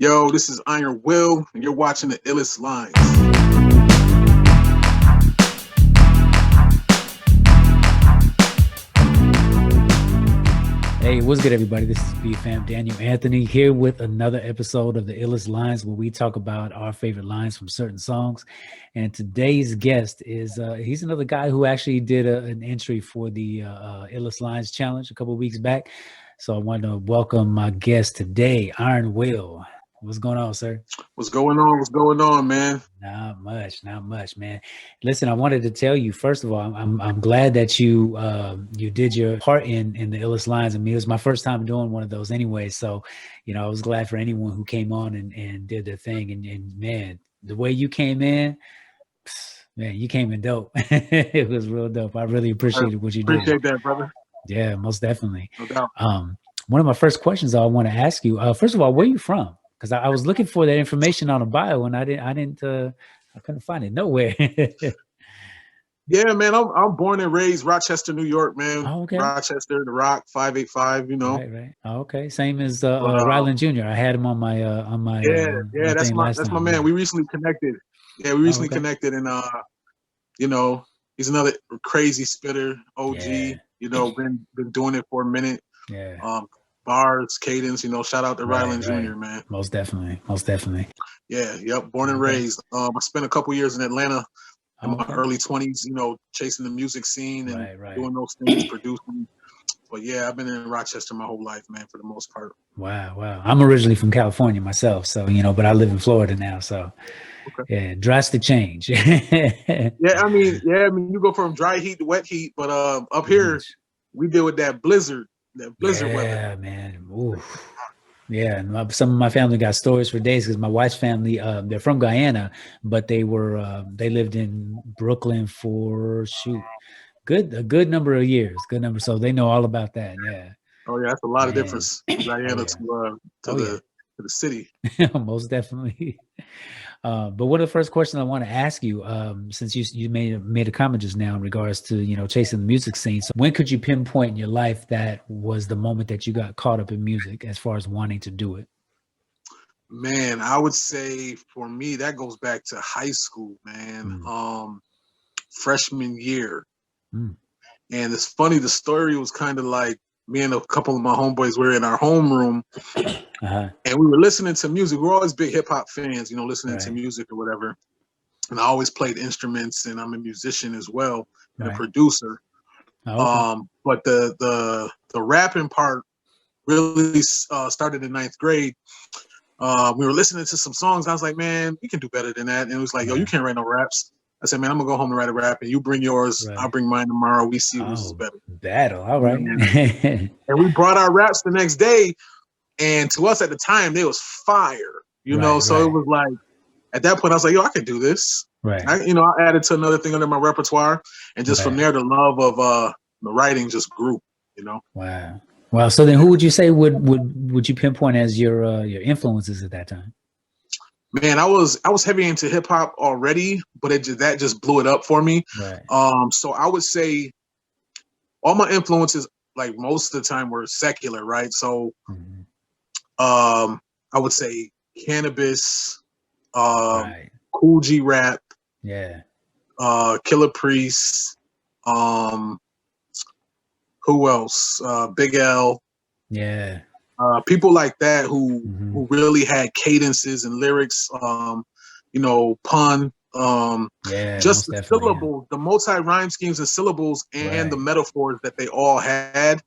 Yo, this is Iron Will, and you're watching the Illest Lines. Hey, what's good, everybody? This is i.AM.D.ANTHONY here with another episode of the Illest Lines, where we talk about our favorite lines from certain songs. And today's guest is he's another guy who actually did an entry for the Illest Lines challenge a couple of weeks back. So I want to welcome my guest today, Iron Will. What's going on, sir? What's going on? What's going on, man? Not much, man. Listen, I wanted to tell you, first of all, I'm glad that you did your part in the Illest Lines. I mean, it was my first time doing one of those anyway. So, I was glad for anyone who came on and did their thing. And man, the way you came in, man, you came in dope. It was real dope. I really appreciated what you did. Appreciate that, brother. Yeah, most definitely. No doubt. One of my first questions I want to ask you, first of all, where are you from? Because I was looking for that information on a bio, and I couldn't find it nowhere. Yeah, man, I'm born and raised Rochester, New York, man. Oh, okay. Rochester, The Rock, 585. Right. Oh, okay, same as Ryland Jr. I had him on my Yeah, that's my man. We recently connected. Yeah, we recently connected, and he's another crazy spitter, OG. Yeah. Been doing it for a minute. Yeah. Bars, cadence, shout out to Ryland Jr., man. Most definitely. Yeah, yep, born and raised. I spent a couple years in Atlanta in my early 20s, chasing the music scene and doing those things, producing. But yeah, I've been in Rochester my whole life, man, for the most part. Wow. I'm originally from California myself, so, but I live in Florida now, so yeah, drastic change. I mean, you go from dry heat to wet heat, but up here, we deal with that blizzard weather. Yeah, man. Oof. Yeah, and some of my family got stories for days because my wife's family, they're from Guyana, but they lived in Brooklyn for a good number of years. So they know all about that. Yeah. Oh yeah, that's a lot of difference from Guyana to the city. Most definitely. But one of the first questions I want to ask you, since you made a comment just now in regards to chasing the music scene. So when could you pinpoint in your life that was the moment that you got caught up in music as far as wanting to do it? Man, I would say for me that goes back to high school, man. Freshman year. And it's funny, the story was kind of like me and a couple of my homeboys were in our homeroom and we were listening to music. We're always big hip hop fans, listening to music or whatever. And I always played instruments, and I'm a musician as well and a producer. But the rapping part really started in 9th grade. We were listening to some songs. I was like, man, we can do better than that. And it was like, yo, you can't write no raps. I said, man, I'm gonna go home and write a rap, and you bring yours. I'll bring mine tomorrow. We see who's better. Battle, all right. And we brought our raps the next day, and to us at the time, they was fire. So it was like, at that point, I was like, yo, I can do this. Right. I added to another thing under my repertoire, and just from there, the love of the writing just grew. Wow. So then, who would you say would you pinpoint as your influences at that time? Man, I was heavy into hip hop already, but that just blew it up for me. So I would say all my influences, like most of the time, were secular, right? So I would say Cannabis, Cool G Rap, Killer Priest, who else? Big L. People like that who really had cadences and lyrics, pun, just the syllables, the multi-rhyme schemes and syllables and the metaphors that they all had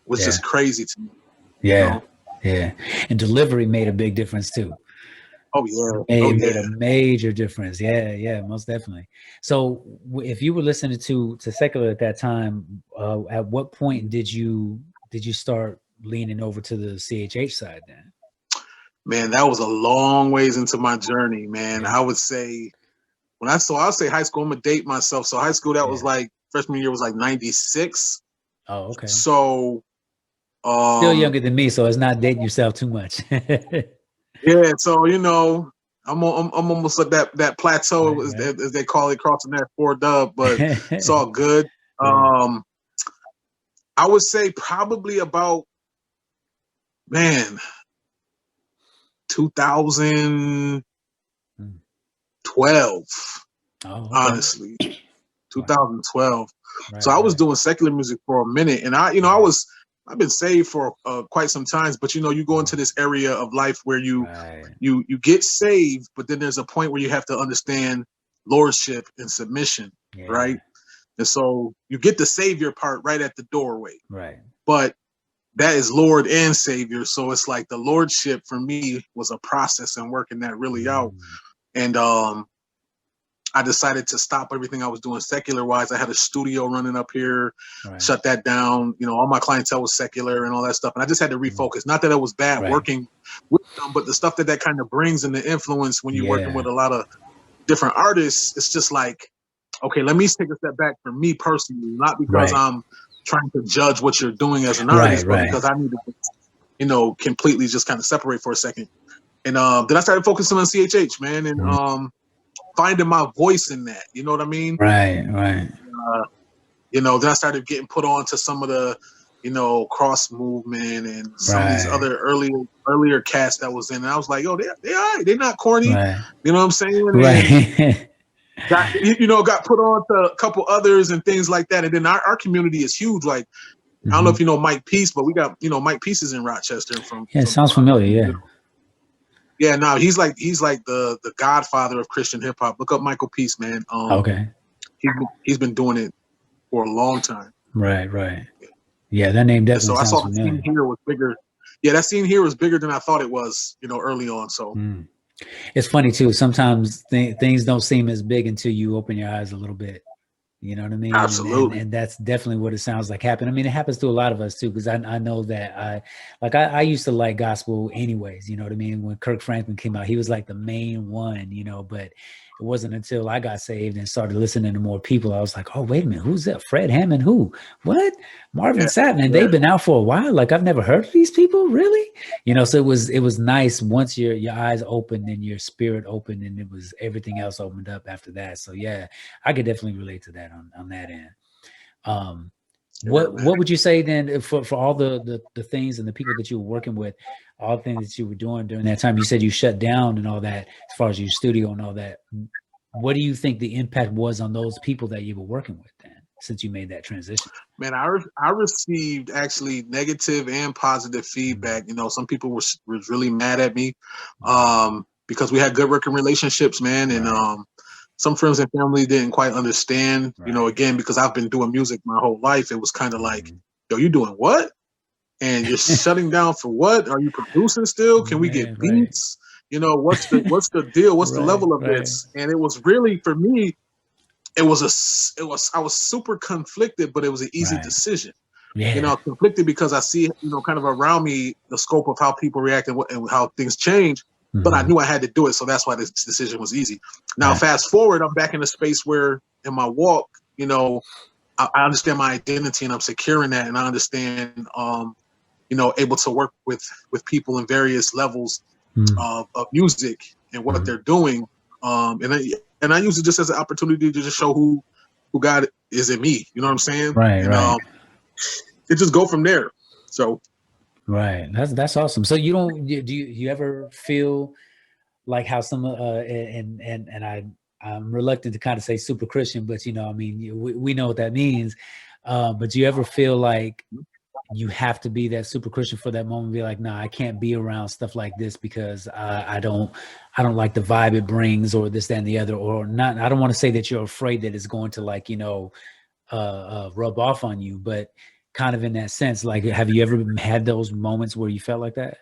was just crazy to me. Yeah. And delivery made a big difference too. It made a major difference. Yeah, most definitely. So if you were listening to secular at that time, at what point did you start leaning over to the CHH side then? Man, that was a long ways into my journey, man. I would say I'll say high school, I'm gonna date myself. So high school, that was like freshman year was like 96. Oh, okay. So still younger than me, so it's not dating yourself too much. Yeah, so I'm almost at that plateau as they call it, crossing that 4 dub, but it's all good. I would say probably about 2012, Oh, okay. honestly, 2012. Right, So I was right. doing secular music for a minute, and I've been saved for quite some times, but you go into this area of life where you get saved, but then there's a point where you have to understand lordship and submission, right? And so you get the savior part right at the doorway, Right. but that is Lord and Savior. So it's like the lordship for me was a process and working that really out. And I decided to stop everything I was doing secular wise. I had a studio running up here, shut that down. All my clientele was secular and all that stuff. And I just had to refocus. Not that it was bad working with them, but the stuff that kind of brings and the influence when you're working with a lot of different artists, it's just like, okay, let me take a step back for me personally, not because I'm trying to judge what you're doing as an artist, but because I need to, completely just kind of separate for a second. And then I started focusing on CHH, man, and finding my voice in that. You know what I mean? Right. Then I started getting put on to some of the, cross movement and some of these other earlier cats that was in. And I was like, yo, they all right. They're not corny. You know what I'm saying? Right. Got put on to a couple others and things like that. And then our community is huge. Like, I don't know if you know Mike Peace, but we got, Mike Peace is in Rochester. It sounds familiar. Yeah, no, he's like the godfather of Christian hip hop. Look up Michael Peace, man. Okay. He's been doing it for a long time. Right. Yeah, that name definitely so sounds I saw familiar. the scene here was bigger. Yeah, that scene here was bigger than I thought it was, early on. So it's funny too. Sometimes things don't seem as big until you open your eyes a little bit. You know what I mean? Absolutely. And that's definitely what it sounds like happened. I mean, it happens to a lot of us too, because I know that I used to like gospel anyways, you know what I mean? When Kirk Franklin came out, he was like the main one, but it wasn't until I got saved and started listening to more people, I was like, oh, wait a minute, who's that? Fred Hammond, who? What? Marvin Sapp, and they've been out for a while. Like, I've never heard of these people, really? So it was nice once your eyes opened and your spirit opened, and it was everything else opened up after that. So yeah, I could definitely relate to that on that end. What would you say then for all the things and the people that you were working with, all the things that you were doing during that time? You said you shut down and all that as far as your studio and all that. What do you think the impact was on those people that you were working with then, since you made that transition? Man, I received actually negative and positive feedback. Some people were really mad at me because we had good working relationships, man, and some friends and family didn't quite understand, again, because I've been doing music my whole life. It was kind of like, yo, you doing what? And you're shutting down for what? Are you producing still? Can we get beats? What's the deal? What's the level of this? And it was really, for me, I was super conflicted, but it was an easy decision. Conflicted because I see, kind of around me, the scope of how people react and how things change. But I knew I had to do it, so that's why this decision was easy. Now, fast forward, I'm back in a space where, in my walk, I understand my identity and I'm secure in that, and I understand, able to work with people in various levels of music and what they're doing, and I use it just as an opportunity to just show who God is in me. You know what I'm saying? Right. It just go from there. So. Right. That's awesome. So do you ever feel like how some and I'm reluctant to kind of say super Christian, but we know what that means. But do you ever feel like you have to be that super Christian for that moment, be like, nah, I can't be around stuff like this because I don't like the vibe it brings, or this, that, and the other, or not. I don't want to say that you're afraid that it's going to rub off on you, but kind of in that sense, like, have you ever had those moments where you felt like that?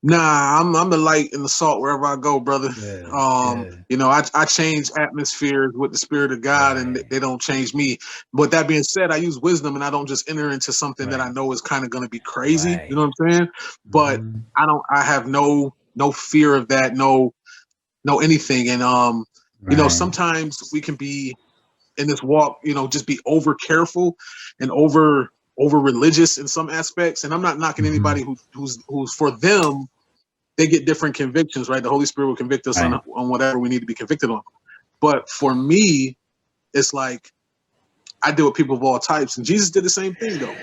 Nah, I'm the light and the salt wherever I go, brother. I change atmospheres with the Spirit of God, and they don't change me. But that being said, I use wisdom, and I don't just enter into something that I know is kind of going to be crazy. You know what I'm saying? But I have no fear of that, no anything. And sometimes we can be in this walk, just be over careful and over religious in some aspects. And I'm not knocking anybody who's for them. They get different convictions, right? The Holy Spirit will convict us on whatever we need to be convicted on. But for me, it's like I deal with people of all types, and Jesus did the same thing, though.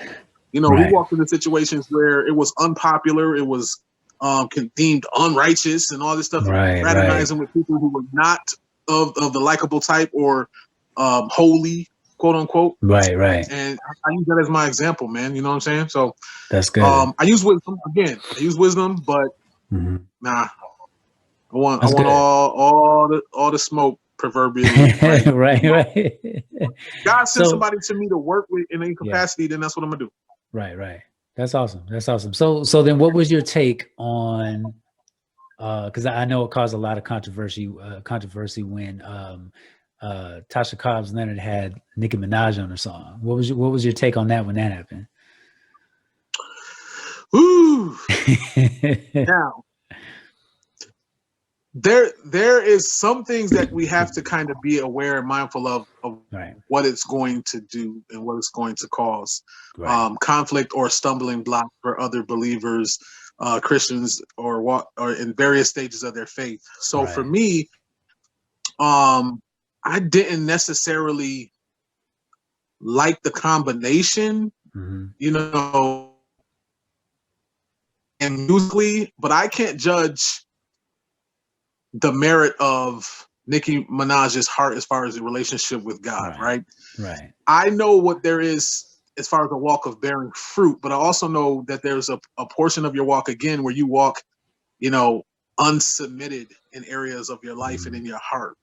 He walked into situations where it was unpopular, it was deemed unrighteous and all this stuff, Right, right, fraternizing with people who were not of the likable type or holy, quote unquote. right, right. And I use that as my example, man. You know what I'm saying? So That's good. I use wisdom again. I use wisdom, but nah, I want That's good. all the smoke, proverbially, right? Right, right. God sent So somebody to me to work with in any yeah, capacity, then that's what I'm gonna do. right, right. That's awesome. That's awesome. So then what was your take on because I know it caused a lot of controversy when Tasha Cobbs Leonard had Nicki Minaj on her song. What was your take on that when that happened? Ooh. Now, there is some things that we have to kind of be aware and mindful of right. what it's going to do and what it's going to cause Right. conflict or stumbling block for other believers, Christians, or in various stages of their faith. So Right. for me, I didn't necessarily like the combination, you know, and musically, but I can't judge the merit of Nicki Minaj's heart as far as the relationship with God, right? Right. I know what there is as far as the walk of bearing fruit, but I also know that there's a portion of your walk again where you walk, you know, unsubmitted in areas of your life and in your heart.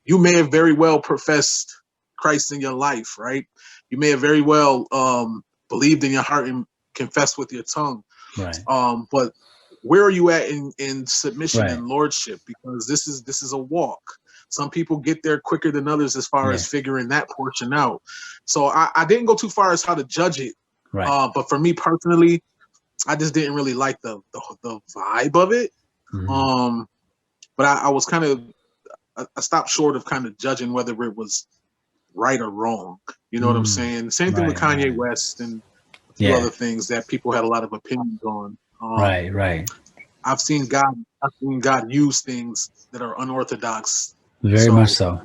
You may have very well professed Christ in your life, right? You may have very well believed in your heart and confessed with your tongue. Right. But where are you at in submission Right. and lordship? Because this is a walk. Some people get there quicker than others as far as figuring that portion out. So I didn't go too far as how to judge it. Right. But for me personally, I just didn't really like the vibe of it. But I was kind of I stopped short of kind of judging whether it was right or wrong. You know what I'm saying? Same thing with Kanye West and a few other things that people had a lot of opinions on. Right. I've seen God use things that are unorthodox. Very much so.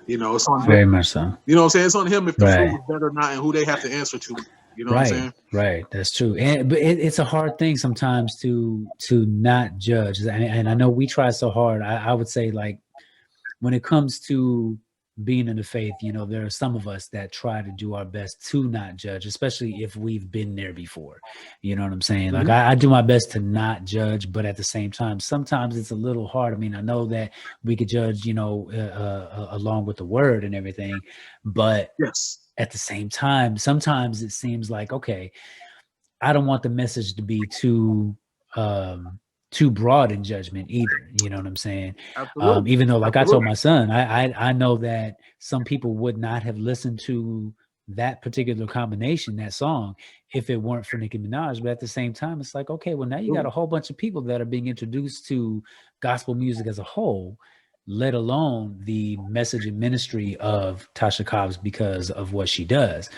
You know, it's on him. Very much so. You know what I'm saying? It's on him if the fruit was better or not and who they have to answer to. You know what I'm saying? Right. That's true. But it's a hard thing sometimes to not judge. And I know we try so hard. I would say, like, when it comes to being in the faith, you know, there are some of us that try to do our best to not judge, especially if we've been there before. You know what I'm saying? Like, I do my best to not judge, but at the same time, sometimes it's a little hard. I mean, I know that we could judge, you know, along with the word and everything, but at the same time, sometimes it seems like, okay, I don't want the message to be too broad in judgment either. You know what I'm saying? Even though, like I told my son, I know that some people would not have listened to that particular combination, that song, if it weren't for Nicki Minaj. But at the same time, it's like, okay, well, now you got a whole bunch of people that are being introduced to gospel music as a whole, let alone the message and ministry of Tasha Cobbs because of what she does.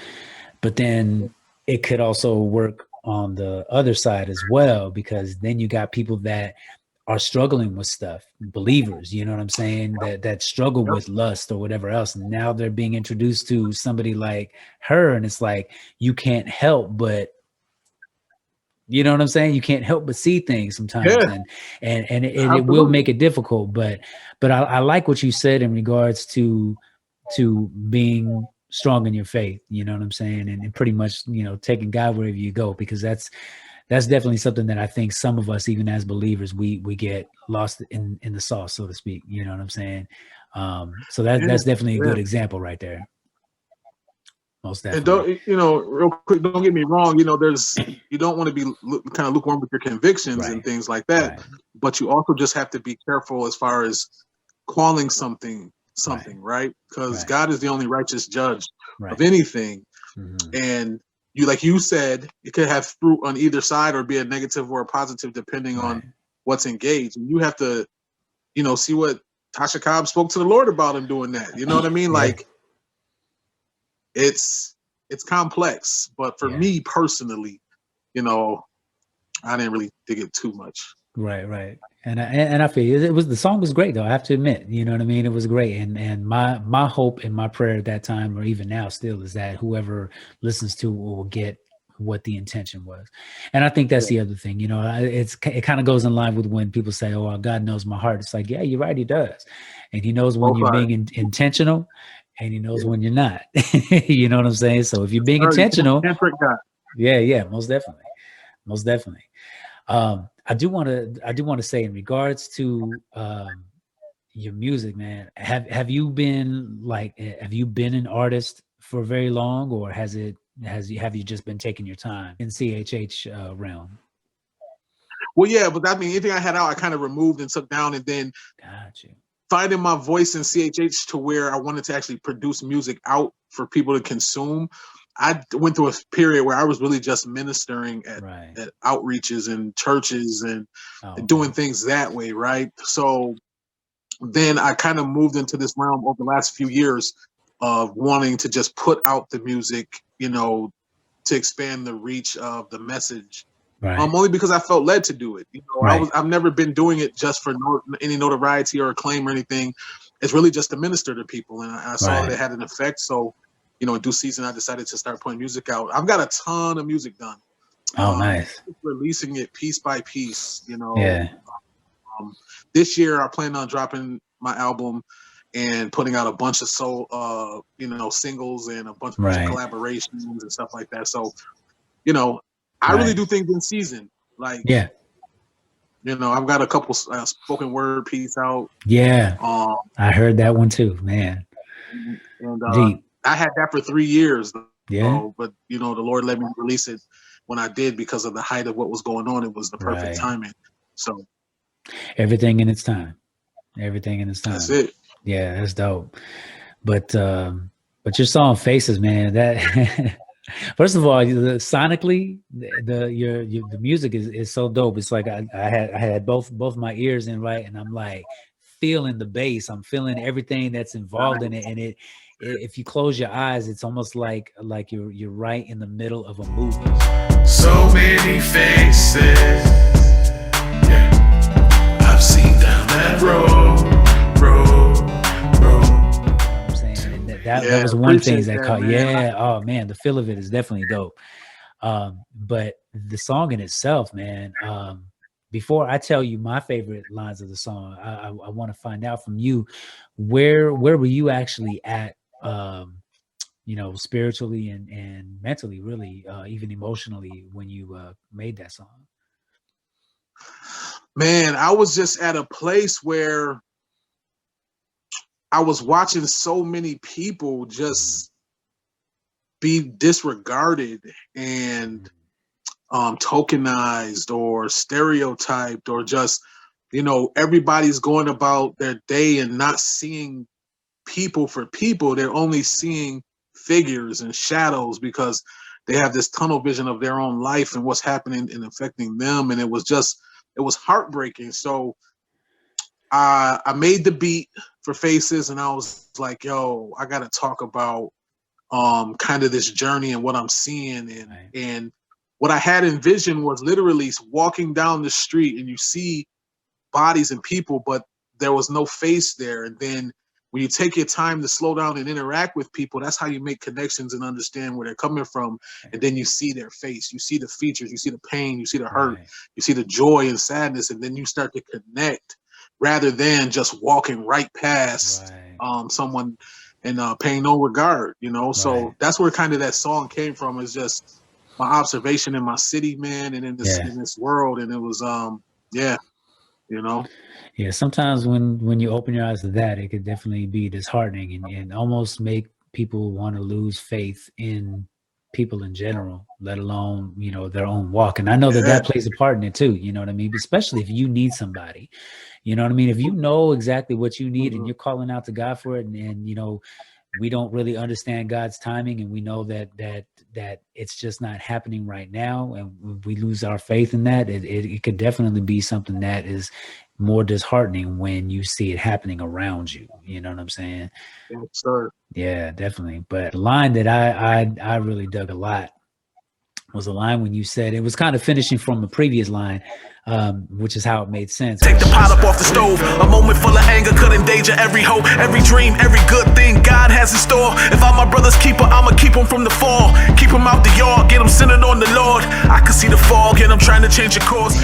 But then it could also work on the other side as well, because then you got people that are struggling with stuff, believers, you know what I'm saying, that struggle with lust or whatever else. And now they're being introduced to somebody like her, and it's like, you can't help but, you know what I'm saying? You can't help but see things sometimes, and it will make it difficult. But I like what you said in regards to being strong in your faith, you know what I'm saying? And pretty much, you know, taking God wherever you go, because that's definitely something that I think some of us, even as believers, we get lost in the sauce, so to speak. You know what I'm saying? So that's definitely a good example right there. Most definitely. And don't, you know, real quick, don't get me wrong, you know, you don't want to be kind of lukewarm with your convictions and things like that, but you also just have to be careful as far as calling something, right? Because God is the only righteous judge of anything. And you, like you said, it could have fruit on either side or be a negative or a positive depending on what's engaged. And you have to, you know, see what Tasha Cobb spoke to the Lord about him doing that. You know what I mean? Like, it's complex, but for me personally, you know, I didn't really dig it too much. Right. And I feel the song was great though. I have to admit, you know what I mean? It was great. And my hope and my prayer at that time, or even now still, is that whoever listens to it will get what the intention was. And I think that's the other thing, you know, it kind of goes in line with when people say, oh, well, God knows my heart. It's like, yeah, you're right. He does. And he knows when you're being intentional, and he knows when you're not. You know what I'm saying? So if you're being intentional, yeah, most definitely. Most definitely. I do want to say, in regards to your music, man, have you been an artist for very long, or have you just been taking your time in CHH realm? Well, yeah, but I mean, anything I had out, I kind of removed and took down, and then finding my voice in CHH to where I wanted to actually produce music out for people to consume. I went through a period where I was really just ministering at outreaches and churches and doing things that way, right? So then I kind of moved into this realm over the last few years of wanting to just put out the music, you know, to expand the reach of the message. Only because I felt led to do it. You know, I've never been doing it just for any notoriety or acclaim or anything. It's really just to minister to people, and I saw that it had an effect. So, you know, in due season, I decided to start putting music out. I've got a ton of music done. Oh, nice. Releasing it piece by piece, you know. Yeah. This year, I plan on dropping my album and putting out a bunch of singles and a bunch of collaborations and stuff like that. So, you know, I really do things in season. Like, you know, I've got a couple spoken word piece out. Yeah, I heard that one too, man. And I had that for 3 years. Yeah, but you know, the Lord let me release it when I did because of the height of what was going on. It was the perfect timing. So everything in its time. Everything in its time. That's it. Yeah, that's dope. But your song Faces, man, that first of all, sonically, the music is so dope. It's like I had both my ears in, right, and I'm like feeling the bass. I'm feeling everything that's involved in it, and if you close your eyes, it's almost like you're right in the middle of a movie. So many faces, yeah, I've seen down that road. That was one thing that caught. Yeah. Oh man, the feel of it is definitely dope. But the song in itself, man. Before I tell you my favorite lines of the song, I want to find out from you where were you actually at, you know, spiritually and mentally, really, even emotionally, when you made that song? Man, I was just at a place where I was watching so many people just be disregarded and tokenized or stereotyped, or just, you know, everybody's going about their day and not seeing people for people. They're only seeing figures and shadows because they have this tunnel vision of their own life and what's happening and affecting them. And it was heartbreaking. So I made the beat for Faces, and I was like, yo, I got to talk about kind of this journey and what I'm seeing. And what I had envisioned was literally walking down the street and you see bodies and people, but there was no face there. And then when you take your time to slow down and interact with people, that's how you make connections and understand where they're coming from. And then you see their face, you see the features, you see the pain, you see the hurt, you see the joy and sadness, and then you start to connect rather than just walking right past someone and paying no regard, you know? So that's where kind of that song came from, is just my observation in my city, man, and in this world. And it was, you know? Yeah, sometimes when you open your eyes to that, it could definitely be disheartening and almost make people want to lose faith in people in general, let alone, you know, their own walk. And I know that plays a part in it too, you know what I mean? Especially if you need somebody, you know what I mean? If you know exactly what you need and you're calling out to God for it, and you know, we don't really understand God's timing, and we know that it's just not happening right now, and we lose our faith in that, it could definitely be something that is more disheartening when you see it happening around you. You know what I'm saying? Yes, sir. Yeah, definitely. But the line that I really dug a lot was a line when you said, it was kind of finishing from the previous line, which is how it made sense. Take the pot up off the stove. A moment full of anger could endanger every hope, every dream, every good thing God has in store. If I'm my brother's keeper, I'ma keep him from the fall. Keep him out the yard, get him centered on the Lord. I can see the fog and I'm trying to change the course.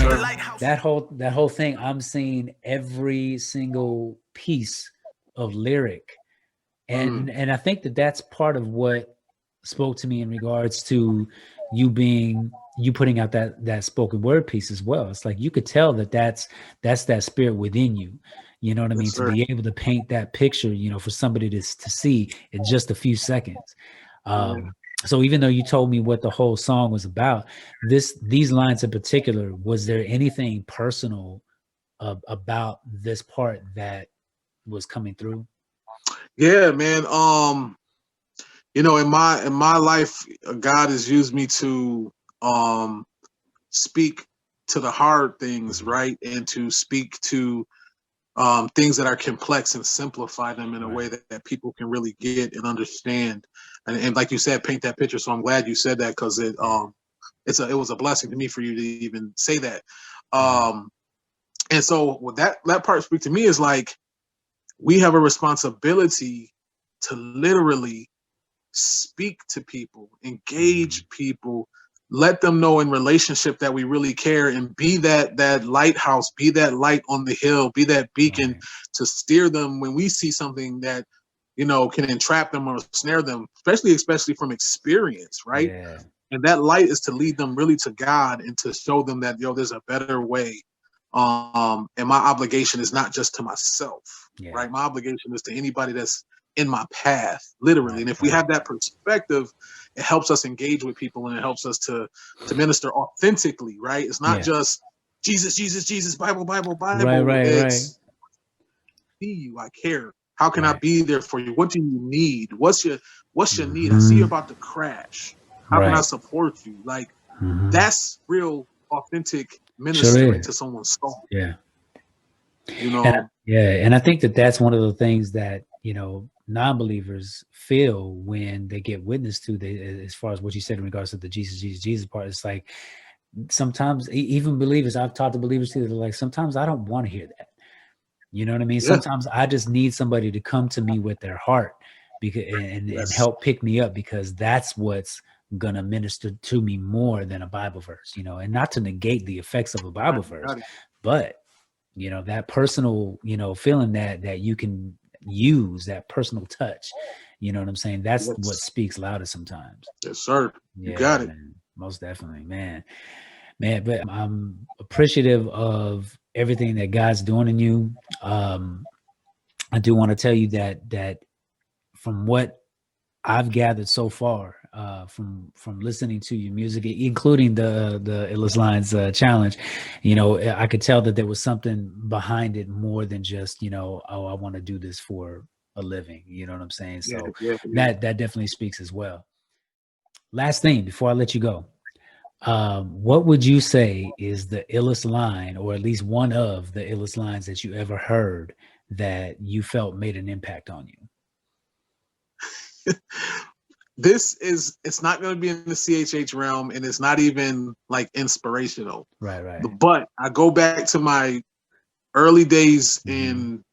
That whole thing, I'm seeing every single piece of lyric. And I think that that's part of what spoke to me in regards to you putting out that spoken word piece as well. It's like you could tell that that's that spirit within you. You know what I mean? To be able to paint that picture, you know, for somebody to see in just a few seconds. So even though you told me what the whole song was about, these lines in particular, was there anything personal about this part that was coming through? Yeah, man. You know, in my life, God has used me to speak to the hard things, right? And to speak to things that are complex and simplify them in a way that people can really get and understand. And like you said, paint that picture. So I'm glad you said that, because it was a blessing to me for you to even say that. And so what that part speak to me is like, we have a responsibility to literally speak to people, engage people, let them know in relationship that we really care, and be that lighthouse, be that light on the hill, be that beacon to steer them when we see something that, you know, can entrap them or snare them, especially from experience, right? Yeah. And that light is to lead them really to God and to show them that, there's a better way. And my obligation is not just to myself, right? My obligation is to anybody that's in my path, literally. And if we have that perspective, it helps us engage with people, and it helps us to minister authentically, right? It's not just Jesus, Jesus, Jesus, Bible, Bible, Bible. It's see you, I care. How can I be there for you? What do you need? What's your need? I see you're about to crash. How can I support you? Like that's real authentic ministering to someone's soul. Yeah. You know. And I think that that's one of the things that, you know, non-believers feel when they get witness to, as far as what you said in regards to the Jesus, Jesus, Jesus part. It's like sometimes even believers, I've talked to believers too, they're like, sometimes I don't want to hear that. You know what I mean? Sometimes I just need somebody to come to me with their heart and help pick me up, because that's what's going to minister to me more than a Bible verse, you know, and not to negate the effects of a Bible verse, but, you know, that personal, you know, feeling that you can use, that personal touch, you know what I'm saying? That's what speaks louder sometimes. Yes, sir. You got it. Man, most definitely, man. But I'm appreciative of everything that God's doing in you. I do want to tell you that from what I've gathered so far, from listening to your music, including the Illest Lines challenge, you know, I could tell that there was something behind it more than just, you know, oh, I want to do this for a living. You know what I'm saying? So that definitely speaks as well. Last thing before I let you go, what would you say is the illest line, or at least one of the illest lines that you ever heard that you felt made an impact on you? It's not going to be in the CHH realm, and it's not even like inspirational. Right. But I go back to my early days in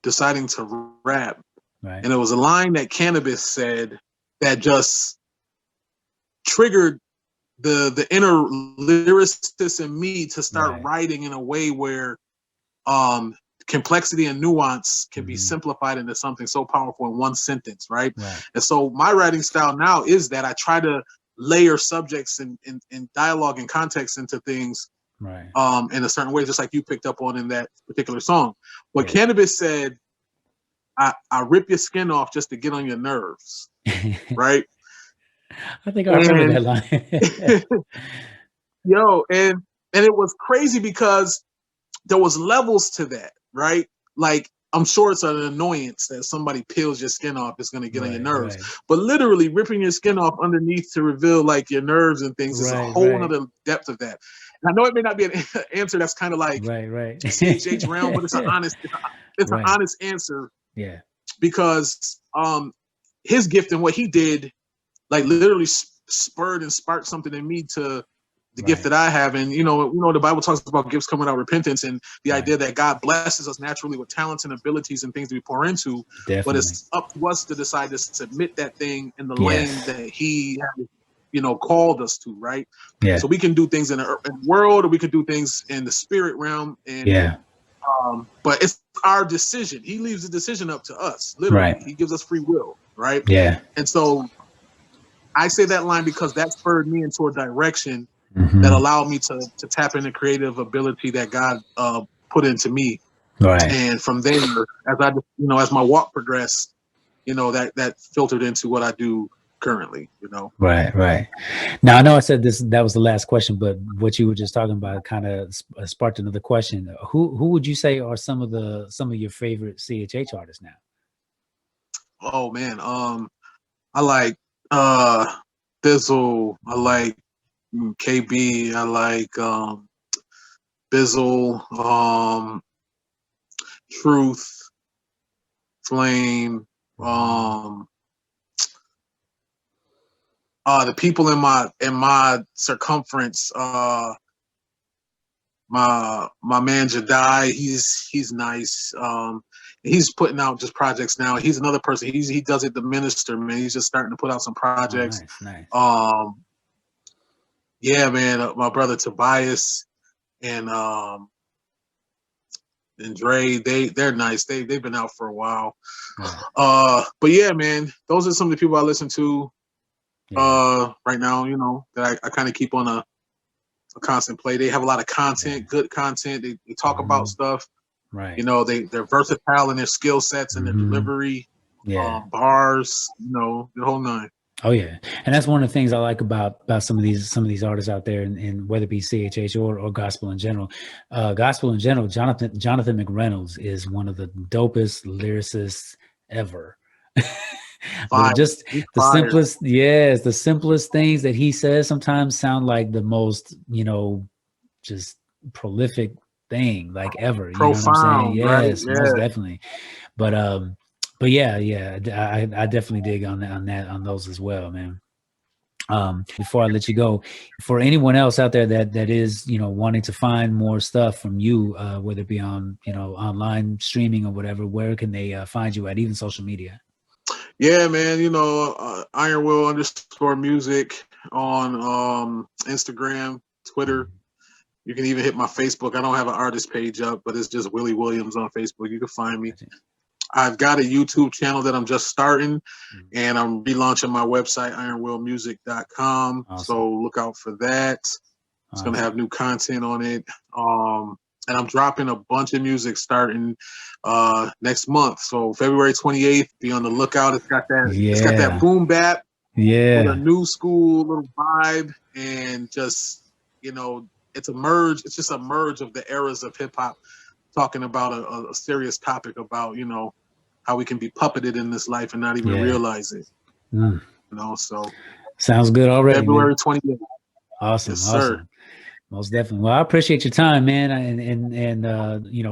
deciding to rap. Right. And it was a line that Cannabis said that just triggered the inner lyricist in me to start writing in a way where complexity and nuance can be simplified into something so powerful in one sentence, right? And so my writing style now is that I try to layer subjects and dialogue and context into things in a certain way, just like you picked up on in that particular song. What Cannabis said, I rip your skin off just to get on your nerves, right? I think I remember that line. And it was crazy because there was levels to that, right? Like, I'm sure it's an annoyance that somebody peels your skin off is going to get on your nerves. But literally ripping your skin off underneath to reveal like your nerves and things is a whole other depth of that. And I know it may not be an answer that's kind of like CHH realm, but it's an honest, an honest answer. Yeah. Because his gift and what he did, like literally spurred and sparked something in me to the gift that I have. And, the Bible talks about gifts coming out repentance and the idea that God blesses us naturally with talents and abilities and things we pour into. Definitely. But it's up to us to decide to submit that thing in the lane that he has, called us to, right? Yeah. So we can do things in the world, or we can do things in the spirit realm. And but it's our decision. He leaves the decision up to us. Literally. Right. He gives us free will, right? Yeah. And so I say that line because that spurred me into a direction that allowed me to tap into creative ability that God put into me. Right. And from there, as my walk progressed, that filtered into what I do currently, Right. Now I know I said that was the last question, but what you were just talking about kind of sparked another question. Who would you say are some of your favorite CHH artists now? Oh man, I like Bizzle, I like KB, I like Bizzle, Truth, Flame, the people in my circumference, my man Jedi, he's nice. He's putting out just projects now. He's another person. He does it, the minister, man. He's just starting to put out some projects. Oh, nice. Yeah, man. My brother Tobias and Dre, they're nice. They've been out for a while. Right. But yeah, man, those are some of the people I listen to right now. That I kind of keep on a constant play. They have a lot of content, good content. They talk about stuff. Right. They're versatile in their skill sets and their delivery. Bars. The whole nine. Oh yeah, and that's one of the things I like about some of these artists out there, and whether it be CHH or gospel in general. Jonathan McReynolds is one of the dopest lyricists ever. Just the simplest things that he says sometimes sound like the most just prolific thing like ever. Profound, you know what I'm saying? Yes, most definitely. But yeah, I definitely dig on those as well, man. Before I let you go, for anyone else out there that is, wanting to find more stuff from you, whether it be on, online streaming or whatever, where can they find you at, even social media? Yeah, man, IronWill_music on Instagram, Twitter. You can even hit my Facebook. I don't have an artist page up, but it's just Willie Williams on Facebook. You can find me. I've got a YouTube channel that I'm just starting, and I'm relaunching my website, ironwillmusic.com. Awesome. So look out for that. It's going to have new content on it. And I'm dropping a bunch of music starting next month. So February 28th, be on the lookout. It's got that boom bap. Yeah. With a new school little vibe, and just, it's a merge. It's just a merge of the eras of hip hop, talking about a serious topic about, how we can be puppeted in this life and not even realize it. So sounds good already. February 28th. Awesome. Yes, awesome. Sir. Most definitely. Well, I appreciate your time, man. And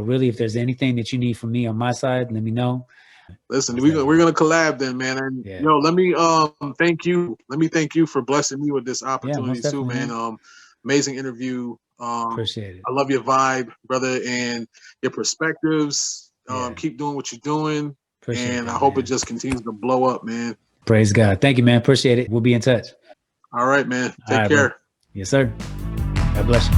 really, if there's anything that you need from me on my side, let me know. Listen, we're gonna collab then, man. And let me thank you. Let me thank you for blessing me with this opportunity too, man. Amazing interview. Appreciate it. I love your vibe, brother, and your perspectives. Keep doing what you're doing. Appreciate I hope it just continues to blow up, man. Praise God. Thank you, man. Appreciate it. We'll be in touch. All right, man. Take care. Bro. Yes, sir. God bless you.